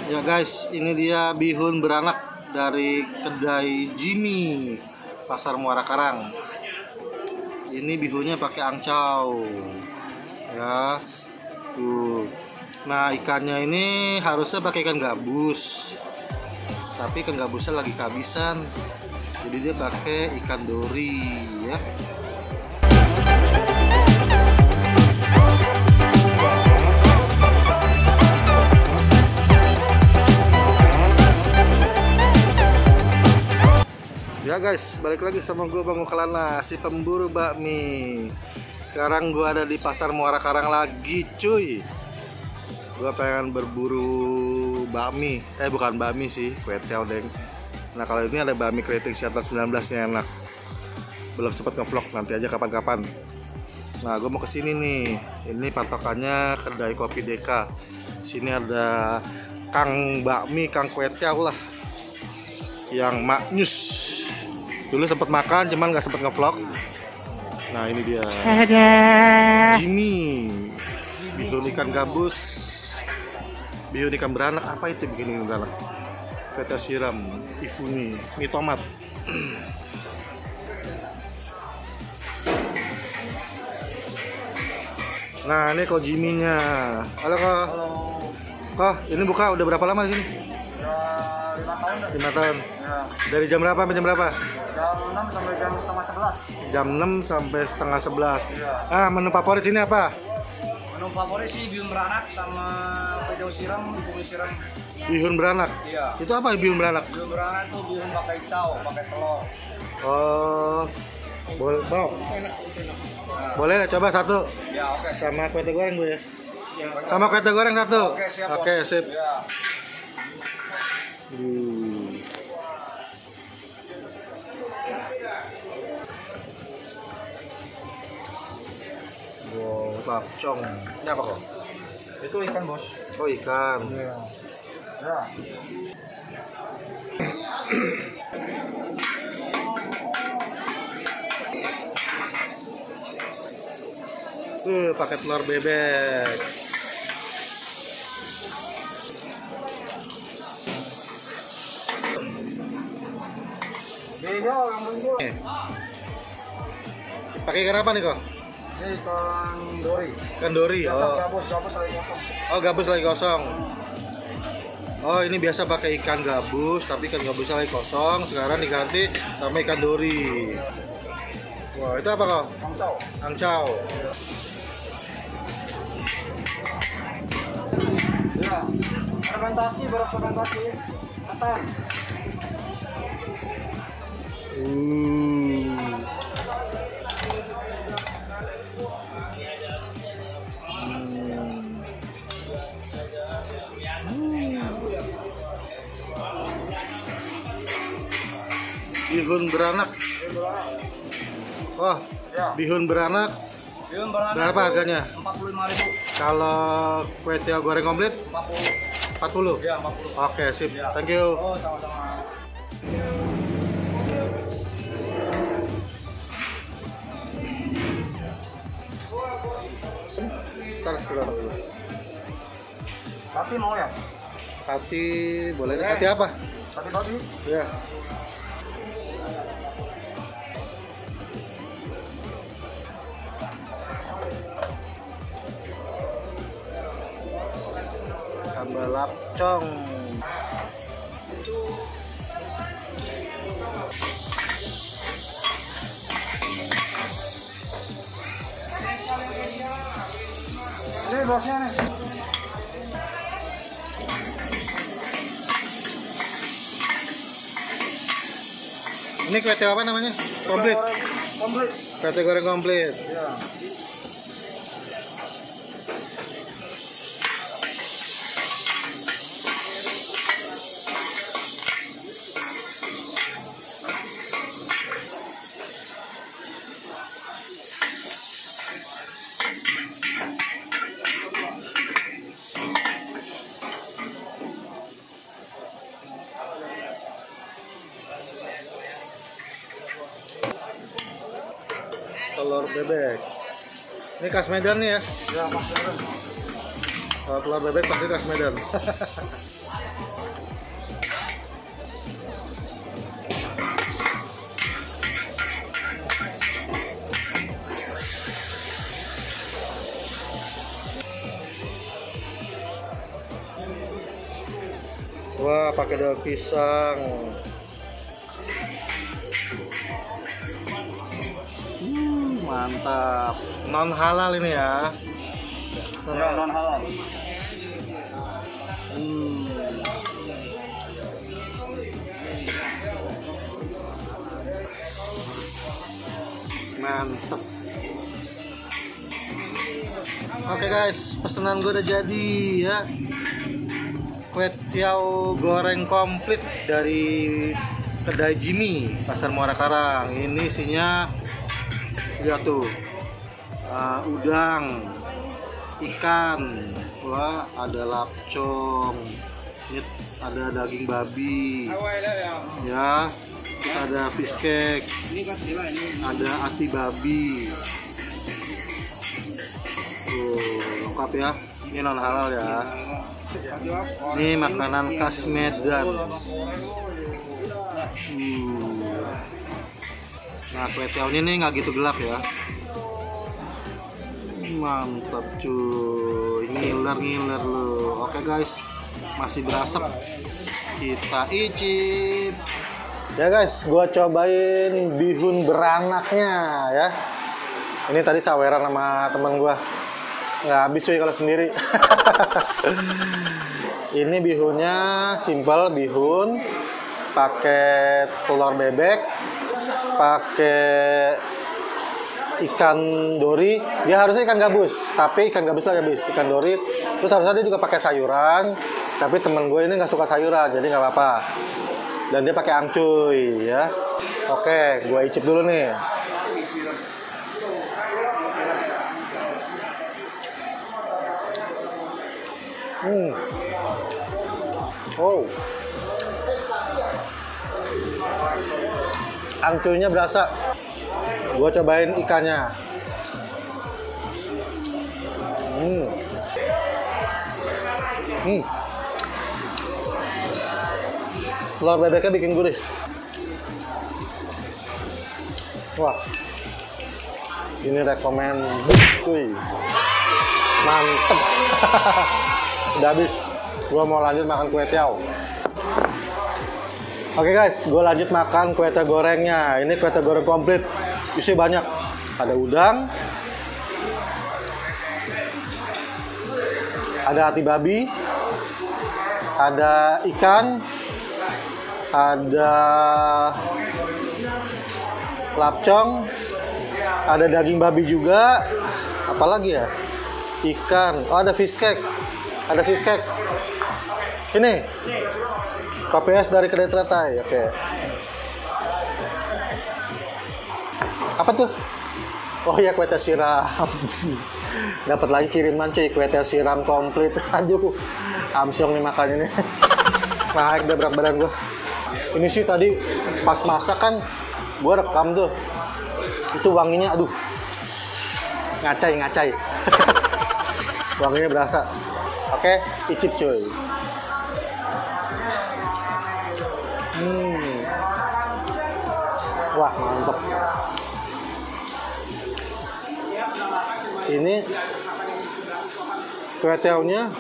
Ya guys, ini dia bihun beranak dari kedai Jimmy, Pasar Muara Karang. Ini bihunnya pakai angcau. Ya. Tuh. Nah, ikannya ini harusnya pakai ikan gabus. Tapi ikan gabusnya lagi kehabisan. Jadi dia pakai ikan dori, ya. Ya guys, balik lagi sama gue Bang Ukalana, si pemburu bakmi. Sekarang gue ada di Pasar Muara Karang lagi, cuy. Gue pengen berburu bakmi. Bukan bakmi sih, kue tiaw deng. Nah, kalau ini ada bakmi keriting Siantar 19 nya enak. Belum sempet ngevlog, nanti aja kapan-kapan. Nah, gue mau kesini nih. Ini patokannya kedai Kopi Deka. Sini ada Kang Bakmi, Kang Kue Tiaw lah, yang maknyus. Dulu sempet makan, cuman nggak sempet ngevlog. Nah, ini dia Jimmy, bihun ikan gabus, bihun ikan beranak. Apa itu bikin ikan beranak? Kita siram ifuni, mie tomat. Nah, ini kok Jimmy-nya. Halo kok. Kok, ini buka udah berapa lama di sini? 5 tahun. Ya. Dari jam berapa sampai jam berapa? Jam 6 sampai jam setengah 11. Jam 6 sampai setengah 11. Ya. Menu favorit sini apa? Menu favorit sih bihun beranak sama pejau siram, bihun siram. Bihun beranak? Iya. Itu apa bihun beranak? Bihun beranak tuh bihun pakai cow, pakai telur. Oh, boleh mau? Boleh coba satu. Ya, oke. Sama kue goreng gue ya. Sama kue goreng satu. Oke, siap. Oke, sip. Ya. Wow, tapcong. Ini apa kok? Itu ikan, Bos. Oh, ikan. Iya. Ya. Tuh, pakai telur bebek. Iya, yang muncul. Pakai ikan apa nih kok? Ini ikan dori. Ikan dori. Oh. Gabus lagi kosong. Oh, gabus lagi kosong. Oh, ini biasa pakai ikan gabus, tapi ikan gabusnya lagi kosong. Sekarang diganti sama ikan dori. Wah, itu apa kok? Angcau. Angcau. Ya. Fermentasi, beras fermentasi. Kata. Bihun beranak. Wah, Ya. bihun beranak. Bihun beranak Berapa harganya? 45.000. Kalau kue tiaw goreng komplit 40. 40. Ya, 40. Oke, sip. Ya. Thank you. Oh, sama-sama. Ntar sudah dulu. Hati mau ya? Hati boleh. Boleh. Hati apa? Hati babi. Ya. Sambal lapcong. Ini bosnya nih. Ini kue tiaw apa namanya? Komplit. Komplit. Kue goreng komplit. Ya. Telur bebek. Ini khas Medan nih ya. Ya, Mas. Kalau telur bebek pasti khas Medan. Wah, pakai daun pisang. Mantap. Non halal ini ya. Ya, non halal. Mantap. Oke guys, pesanan gue udah jadi ya. Kue tiaw goreng komplit dari kedai Jimmy Pasar Muara Karang. Ini isinya lihat tuh, udang, ikan, wah ada lapcong, ini ada daging babi, ya, terus ada fish cake, ada ati babi. Lengkap ya, ini non halal ya. Ini makanan khas Medan. Nah, kue tiawnya ini nggak gitu gelap ya. Mantap cuy, ngiler loh. Oke guys, masih berasap, kita icip ya guys. Gua cobain bihun beranaknya ya. Ini tadi saweran sama teman gua, nggak habis cuy kalau sendiri. Ini bihunnya simple, bihun pakai telur bebek, pakai ikan dori. Dia harusnya ikan gabus, tapi ikan gabus lah habis, ikan dori. Terus harusnya dia juga pakai sayuran, tapi temen gue ini nggak suka sayuran, jadi nggak apa-apa. Dan dia pakai angcuy ya. Oke, gue icip dulu nih. Oh, angcuynya berasa. Gua cobain ikannya. Telur bebeknya bikin gurih. Wah, ini rekomen, cuy. Mantep. Udah habis. Gua mau lanjut makan kue tiaw. Oke guys, gue lanjut makan kue tiaw gorengnya. Ini kue tiaw goreng komplit, isi banyak. Ada udang, ada hati babi, ada ikan, ada lapcong, ada daging babi juga. Apalagi ya? Ikan. Oh, ada fish cake. Ada fish cake. Ini KPS dari kedai teratai. Oke. Apa tuh? Oh ya, kue tiaw siram. Dapat lagi kiriman cuy, kue tiaw siram komplit. Aduh, amsyong nih makan ini. Naik deh berat badan gua. Ini sih tadi pas masak kan gua rekam tuh. Itu wanginya aduh. Ngacai. Wanginya berasa. Oke, icip cuy. Wah, mantep. Ini kue tiawnya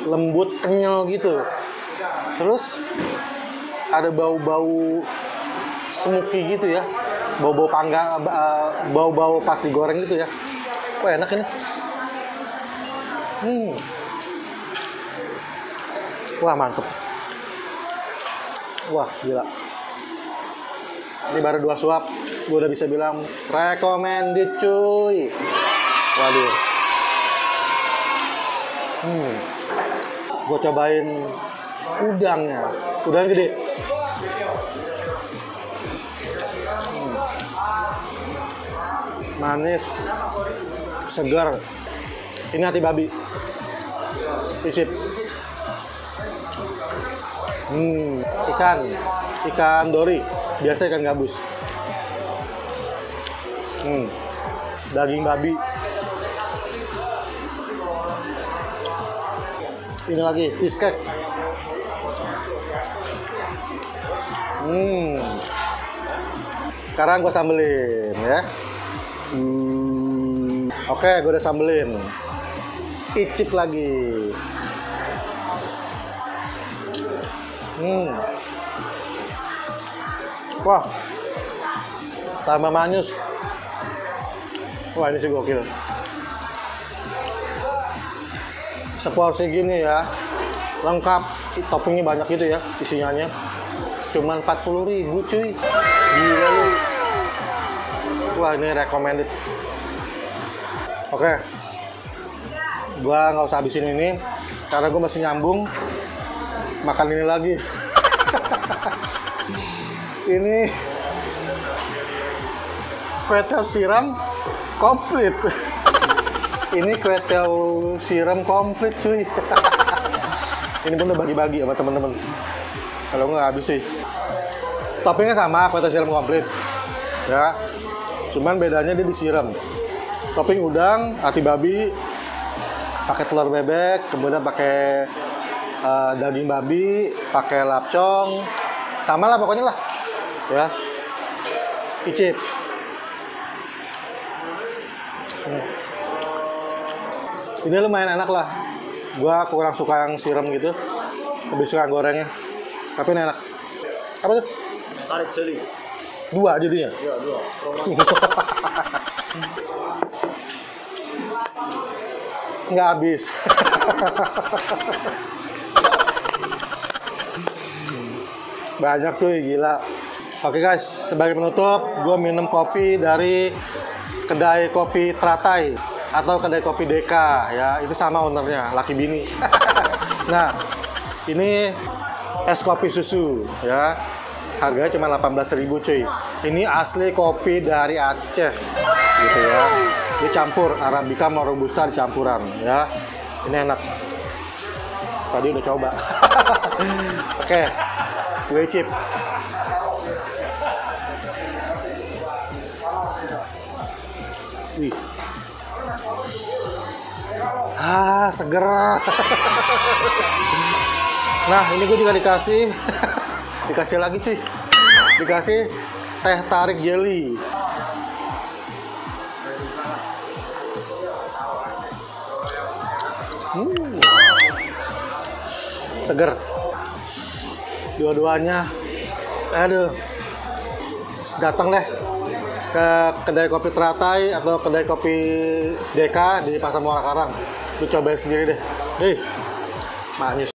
lembut, kenyal gitu. Terus ada bau-bau smoky gitu ya. Bau-bau panggang, bau-bau pas digoreng gitu ya. Wah, enak ini. Wah, mantep. Wah, gila. Ini baru 2 suap, gue udah bisa bilang recommended cuy. Waduh. Gue cobain udangnya. Udang gede. Manis, segar. Ini hati babi. Icip. Ikan dori, biasa ikan gabus. Daging babi. Ini lagi fish cake. Sekarang gue sambelin ya. Oke, gue udah sambelin. Icip lagi. Wah, tambah manis. Wah, ini sih gokil. Seporsi gini ya, lengkap, toppingnya banyak gitu ya, isinya. Cuman 40.000 cuy, gila lu. Wah, ini recommended. Oke, gua nggak usah habisin ini karena gua masih nyambung makan ini lagi. Ini kue tiaw siram komplit. Ini kue tiaw siram komplit cuy. Ini pun udah bagi-bagi sama teman-teman. Kalau nggak habis sih. Toppingnya sama, kue tiaw siram komplit. Ya. Cuman bedanya dia disiram. Topping udang, hati babi, pakai telur bebek, kemudian pakai daging babi, pakai lapcong, sama lah pokoknya lah. Ya. Icip. Ini lumayan enak lah. Gua kurang suka yang siram gitu. Lebih suka gorengnya. Tapi ini enak. Apa tuh? Tarik jeli. 2 jadinya? Iya, 2. Nggak habis. Banyak tuh, gila. Oke guys, sebagai penutup, gue minum kopi dari kedai kopi Teratai atau kedai kopi Deka ya. Itu sama ownernya, laki bini. Nah, ini es kopi susu ya. Harganya cuma 18.000 cuy. Ini asli kopi dari Aceh gitu ya. Dia campur Arabica sama Robusta campuran ya. Ini enak. Tadi udah coba. Oke. Gue icip. Wih. Seger. Nah, ini gue juga dikasih lagi cuy. Dikasih teh tarik jelly. Seger. Dua-duanya. Aduh. Datang deh ke kedai kopi Teratai atau kedai kopi Deka di Pasar Muara Karang. Lu cobain sendiri deh. Manis.